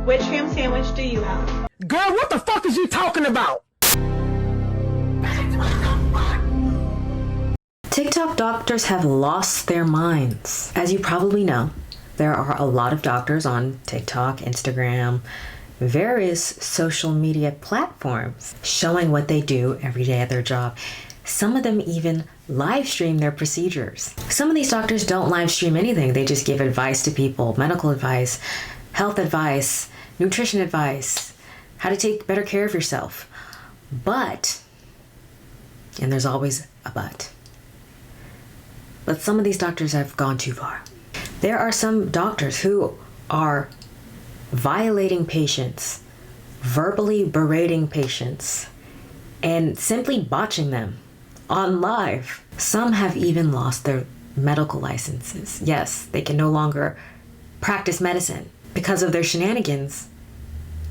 Which ham sandwich do you have? Girl, what the fuck is you talking about? TikTok doctors have lost their minds. As you probably know, there are a lot of doctors on TikTok, Instagram, various social media platforms showing what they do every day at their job. Some of them even live stream their procedures. Some of these doctors don't live stream anything. They just give advice to people, medical advice, health advice, nutrition advice, how to take better care of yourself. But, and there's always a but some of these doctors have gone too far. There are some doctors who are violating patients, verbally berating patients, and simply botching them on live. Some have even lost their medical licenses. Yes, they can no longer practice medicine because of their shenanigans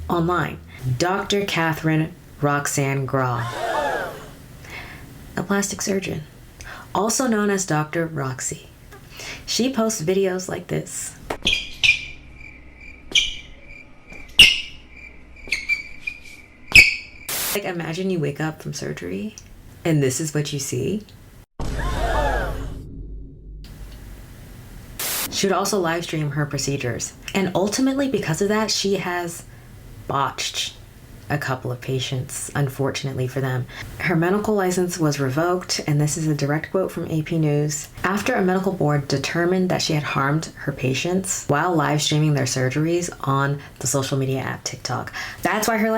online. Dr. Catherine Roxanne Grau, a plastic surgeon, also known as Dr. Roxy. She posts videos like this. Like, imagine you wake up from surgery and this is what you see. She would also live stream her procedures. And ultimately, because of that, she has botched a couple of patients, unfortunately for them. Her medical license was revoked, and this is a direct quote from AP News. After a medical board determined that she had harmed her patients while live streaming their surgeries on the social media app TikTok. That's why her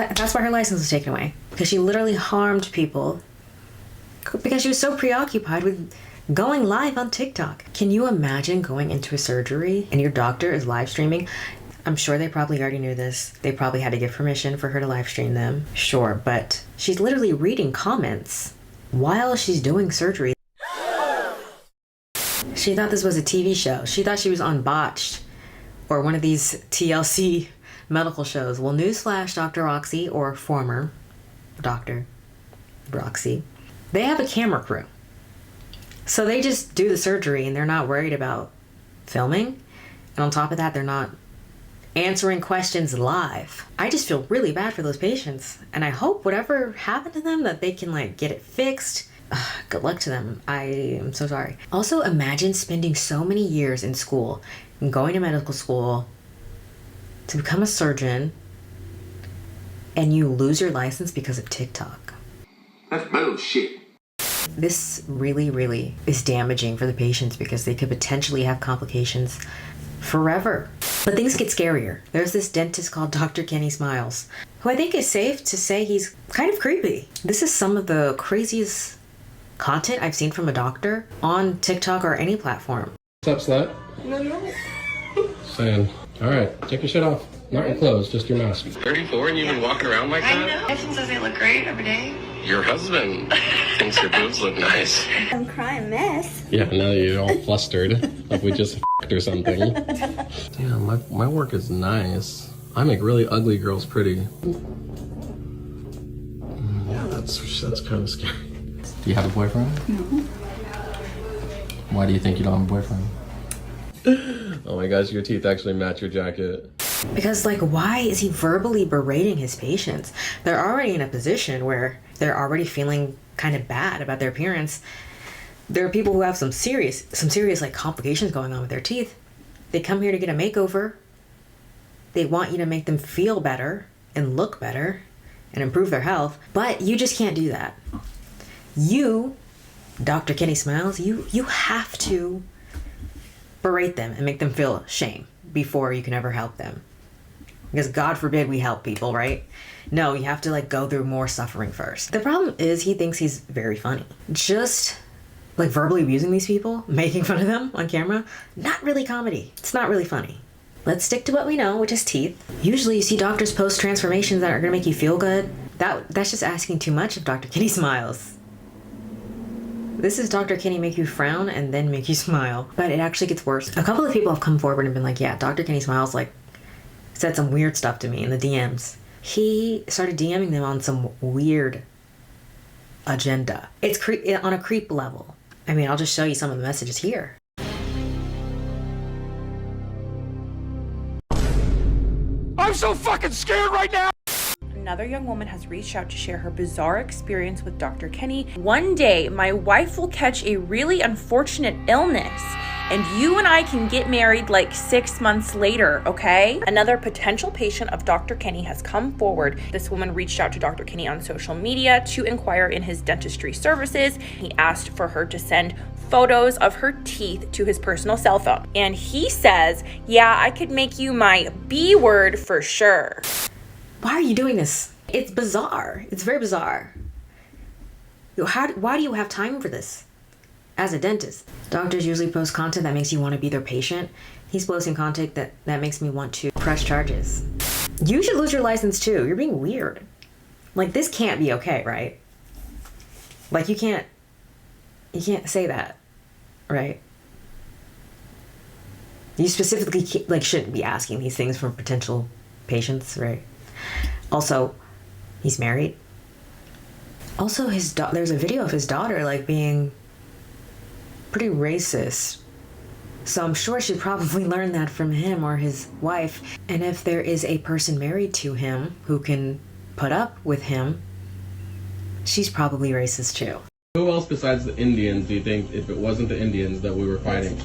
license was taken away, because she literally harmed people because she was so preoccupied with going live on TikTok. Can you imagine going into a surgery and your doctor is live streaming? I'm sure they probably already knew this. They probably had to give permission for her to live stream them. Sure, but she's literally reading comments while she's doing surgery. She thought this was a TV show. She thought she was on Botched or one of these TLC medical shows. Well, newsflash, Dr. Roxy, or former Dr. Roxy, they have a camera crew. So they just do the surgery and they're not worried about filming. And on top of that, they're not answering questions live. I just feel really bad for those patients, and I hope whatever happened to them that they can get it fixed. Good luck to them. I am so sorry. Also, imagine spending so many years in school and going to medical school to become a surgeon and you lose your license because of TikTok. That's bullshit. This really, really is damaging for the patients because they could potentially have complications forever. But things get scarier. There's this dentist called Dr. Kenny Smiles, who I think is safe to say he's kind of creepy. This is some of the craziest content I've seen from a doctor on TikTok or any platform. What's up, slut? No. Saying, all right, take your shit off. Not your clothes, just your mask. 34 and you've been walking around like I that? know. Husband says I look great every day. Your husband thinks your boobs look nice. I'm crying mess. Yeah, now you're all flustered, like we just f***ed or something. Damn, my work is nice. I make really ugly girls pretty. Yeah, that's kind of scary. Do you have a boyfriend? No. Why do you think you don't have a boyfriend? Oh my gosh, your teeth actually match your jacket. Because, why is he verbally berating his patients? They're already in a position where they're already feeling kind of bad about their appearance. There are people who have some serious complications going on with their teeth. They come here to get a makeover. They want you to make them feel better and look better and improve their health, but you just can't do that. You, Dr. Kenny Smiles, you have to berate them and make them feel shame before you can ever help them. Because God forbid we help people, right? No, you have to go through more suffering first. The problem is he thinks he's very funny. Just verbally abusing these people, making fun of them on camera, not really comedy. It's not really funny. Let's stick to what we know, which is teeth. Usually you see doctors post transformations that are gonna make you feel good. That's just asking too much of Dr. Kenny Smiles. This is Dr. Kenny make you frown and then make you smile. But it actually gets worse. A couple of people have come forward and been like, yeah, Dr. Kenny Smiles said some weird stuff to me in the DMs. He started DMing them on some weird agenda. It's on a creep level. I mean, I'll just show you some of the messages here. Are I'm so fucking scared right now. Another young woman has reached out to share her bizarre experience with Dr. Kenny. One day, my wife will catch a really unfortunate illness, and you and I can get married like 6 months later, okay? Another potential patient of Dr. Kenny has come forward. This woman reached out to Dr. Kenny on social media to inquire in his dentistry services. He asked for her to send photos of her teeth to his personal cell phone. And he says, yeah, I could make you my B word for sure. Why are you doing this? It's bizarre. It's very bizarre. Why do you have time for this? As a dentist, doctors usually post content that makes you want to be their patient. He's posting content that makes me want to press charges. You should lose your license too. You're being weird. Like, this can't be okay, right? Like, you can't say that, right? You specifically shouldn't be asking these things from potential patients, right? Also, he's married. Also, there's a video of his daughter being pretty racist. So I'm sure she probably learned that from him or his wife. And if there is a person married to him who can put up with him, she's probably racist too. Who else besides the Indians do you think, if it wasn't the Indians, that we were fighting?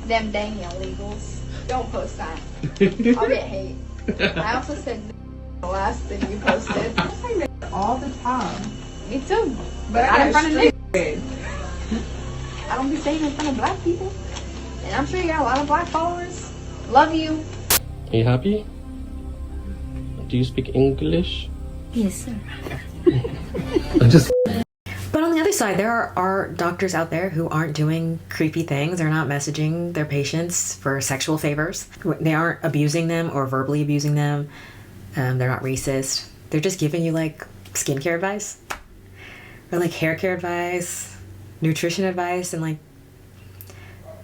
Them dang illegals. Don't post that. I'll get hate. I also said the last thing you posted. I say all the time. Me too. But not in front of niggas. I don't be saying it in front of black people. And I'm sure you got a lot of black followers. Love you. Are you happy? Do you speak English? Yes, sir. I'm just. But on the other side, there are doctors out there who aren't doing creepy things. They're not messaging their patients for sexual favors. They aren't abusing them or verbally abusing them. They're not racist. They're just giving you skincare advice or hair care advice, nutrition advice, and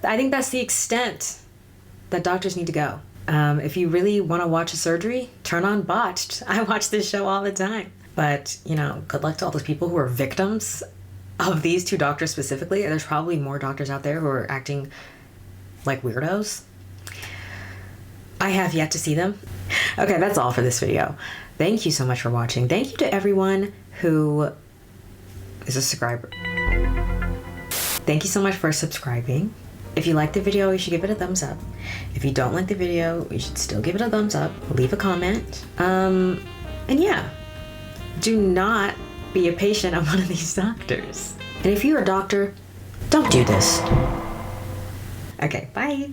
I think that's the extent that doctors need to go. If you really want to watch a surgery, turn on Botched. I watch this show all the time. But, good luck to all those people who are victims of these two doctors specifically. There's probably more doctors out there who are acting like weirdos. I have yet to see them. Okay, that's all for this video. Thank you so much for watching. Thank you to everyone who is a subscriber. Thank you so much for subscribing. If you like the video, you should give it a thumbs up. If you don't like the video, you should still give it a thumbs up. Leave a comment. And yeah. Do not be a patient of one of these doctors. And if you're a doctor, don't do this. Okay, bye.